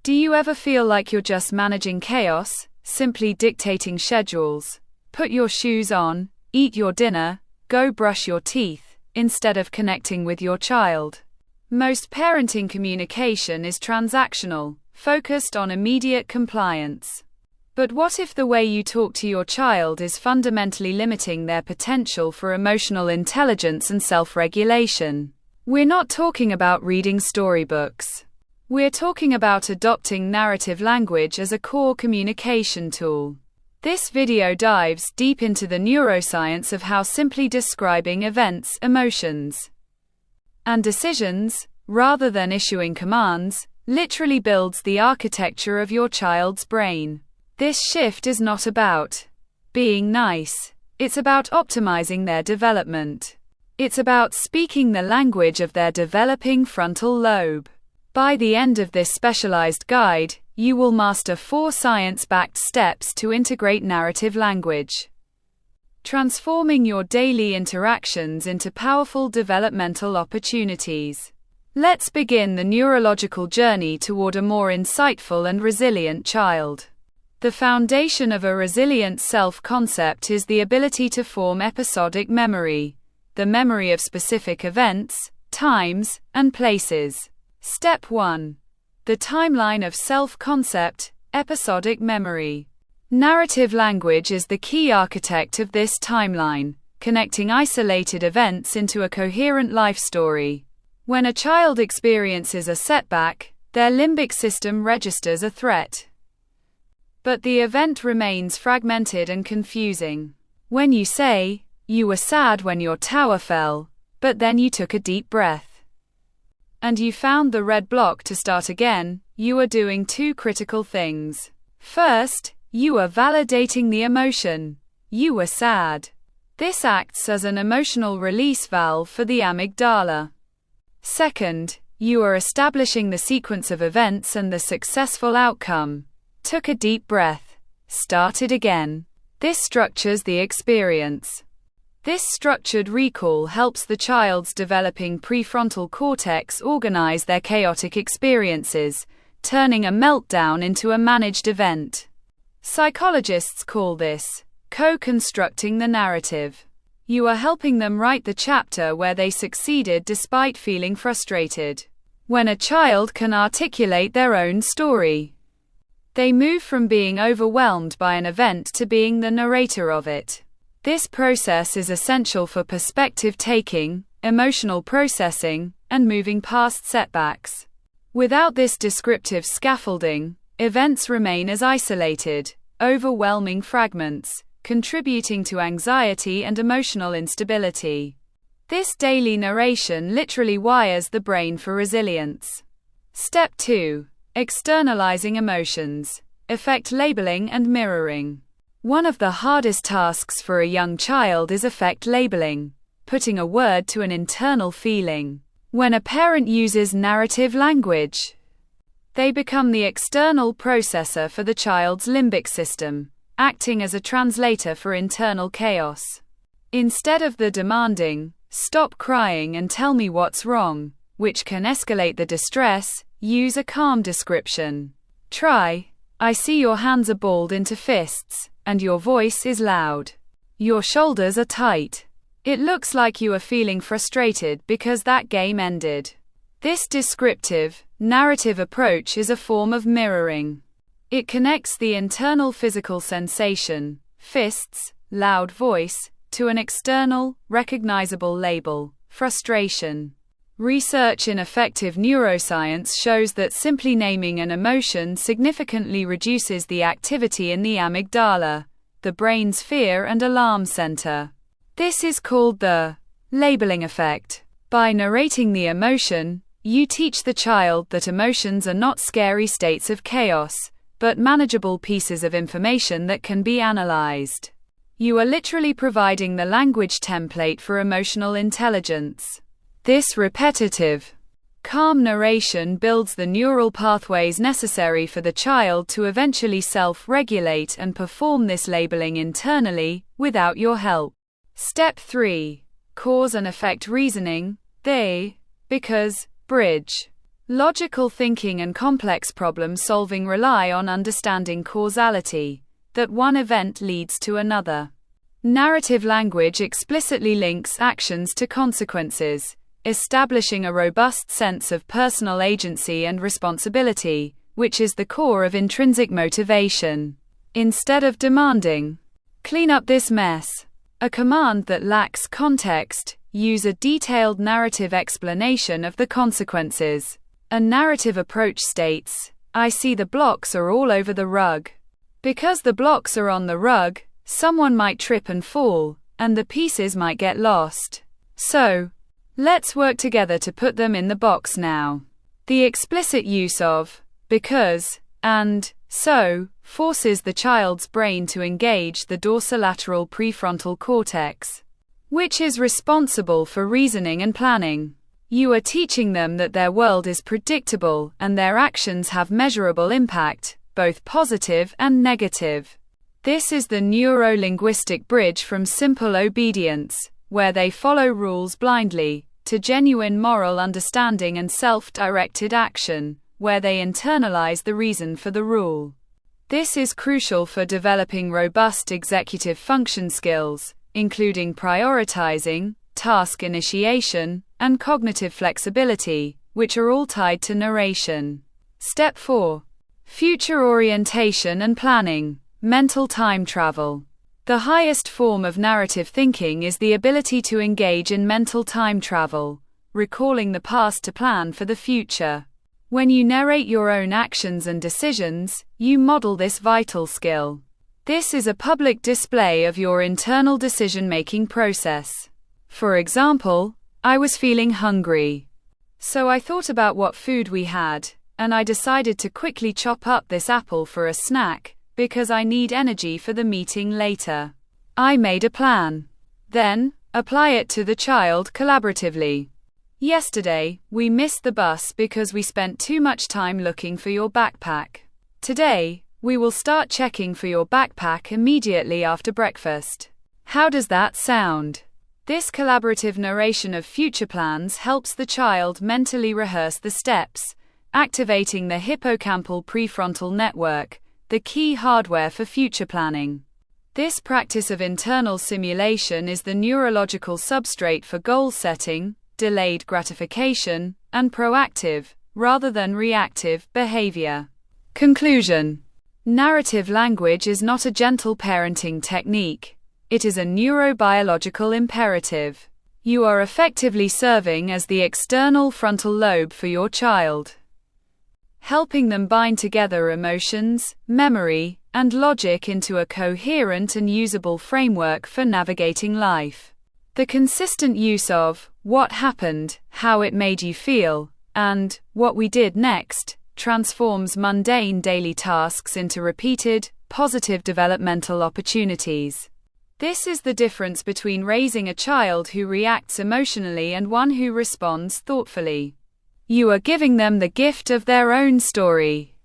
Do you ever feel like you're just managing chaos, simply dictating schedules? Put your shoes on, eat your dinner, go brush your teeth, instead of connecting with your child. Most parenting communication is transactional, focused on immediate compliance. But what if the way you talk to your child is fundamentally limiting their potential for emotional intelligence and self-regulation? We're not talking about reading storybooks. We're talking about adopting narrative language as a core communication tool. This video dives deep into the neuroscience of how simply describing events, emotions, and decisions, rather than issuing commands, literally builds the architecture of your child's brain. This shift is not about being nice. It's about optimizing their development. It's about speaking the language of their developing frontal lobe. By the end of this specialized guide, you will master 4 science-backed steps to integrate narrative language, transforming your daily interactions into powerful developmental opportunities. Let's begin the neurological journey toward a more insightful and resilient child. The foundation of a resilient self-concept is the ability to form episodic memory, the memory of specific events, times, and places. Step 1. The timeline of self-concept, episodic memory. Narrative language is the key architect of this timeline, connecting isolated events into a coherent life story. When a child experiences a setback, their limbic system registers a threat. But the event remains fragmented and confusing. When you say, "You were sad when your tower fell, but then you took a deep breath, and you found the red block to start again," you are doing 2 critical things. First, you are validating the emotion. You were sad. This acts as an emotional release valve for the amygdala. Second, you are establishing the sequence of events and the successful outcome. Took a deep breath. Started again. This structures the experience. This structured recall helps the child's developing prefrontal cortex organize their chaotic experiences, turning a meltdown into a managed event. Psychologists call this co-constructing the narrative. You are helping them write the chapter where they succeeded despite feeling frustrated. When a child can articulate their own story, they move from being overwhelmed by an event to being the narrator of it. This process is essential for perspective taking, emotional processing, and moving past setbacks. Without this descriptive scaffolding, events remain as isolated, overwhelming fragments, contributing to anxiety and emotional instability. This daily narration literally wires the brain for resilience. Step 2. Externalizing emotions. Affect labeling and mirroring. One of the hardest tasks for a young child is affect labeling, putting a word to an internal feeling. When a parent uses narrative language, they become the external processor for the child's limbic system, acting as a translator for internal chaos. Instead of the demanding, "Stop crying and tell me what's wrong," which can escalate the distress, use a calm description. Try, "I see your hands are balled into fists, and your voice is loud. Your shoulders are tight. It looks like you are feeling frustrated because that game ended." This descriptive, narrative approach is a form of mirroring. It connects the internal physical sensation, fists, loud voice, to an external, recognizable label, frustration. Research in affective neuroscience shows that simply naming an emotion significantly reduces the activity in the amygdala, the brain's fear and alarm center. This is called the labeling effect. By narrating the emotion, you teach the child that emotions are not scary states of chaos, but manageable pieces of information that can be analyzed. You are literally providing the language template for emotional intelligence. This repetitive, calm narration builds the neural pathways necessary for the child to eventually self-regulate and perform this labeling internally, without your help. Step 3. Cause and effect reasoning. They, because, bridge. Logical thinking and complex problem solving rely on understanding causality, that one event leads to another. Narrative language explicitly links actions to consequences, establishing a robust sense of personal agency and responsibility, which is the core of intrinsic motivation. Instead of demanding, "Clean up this mess," a command that lacks context, use a detailed narrative explanation of the consequences. A narrative approach states, "I see the blocks are all over the rug. Because the blocks are on the rug, someone might trip and fall, and the pieces might get lost. So, let's work together to put them in the box now." The explicit use of "because" and "so" forces the child's brain to engage the dorsolateral prefrontal cortex, which is responsible for reasoning and planning. You are teaching them that their world is predictable and their actions have measurable impact, both positive and negative. This is the neuro-linguistic bridge from simple obedience, where they follow rules blindly, to genuine moral understanding and self-directed action, where they internalize the reason for the rule. This is crucial for developing robust executive function skills, including prioritizing, task initiation, and cognitive flexibility, which are all tied to narration. Step 4. Future orientation and planning. Mental time travel. The highest form of narrative thinking is the ability to engage in mental time travel, recalling the past to plan for the future. When you narrate your own actions and decisions, you model this vital skill. This is a public display of your internal decision-making process. For example, "I was feeling hungry. So I thought about what food we had, and I decided to quickly chop up this apple for a snack, because I need energy for the meeting later. I made a plan." Then, apply it to the child collaboratively. "Yesterday, we missed the bus because we spent too much time looking for your backpack. Today, we will start checking for your backpack immediately after breakfast. How does that sound?" This collaborative narration of future plans helps the child mentally rehearse the steps, activating the hippocampal prefrontal network, the key hardware for future planning. This practice of internal simulation is the neurological substrate for goal setting, delayed gratification, and proactive, rather than reactive, behavior. Conclusion. Narrative language is not a gentle parenting technique. It is a neurobiological imperative. You are effectively serving as the external frontal lobe for your child, helping them bind together emotions, memory, and logic into a coherent and usable framework for navigating life. The consistent use of "what happened, how it made you feel," and "what we did next" transforms mundane daily tasks into repeated, positive developmental opportunities. This is the difference between raising a child who reacts emotionally and one who responds thoughtfully. You are giving them the gift of their own story,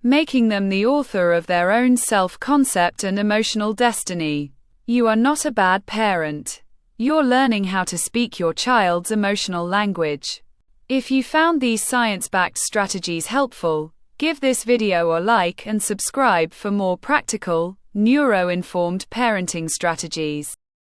making them the author of their own self-concept and emotional destiny. You are not a bad parent. You're learning how to speak your child's emotional language. If you found these science-backed strategies helpful, give this video a like and subscribe for more practical, neuro-informed parenting strategies.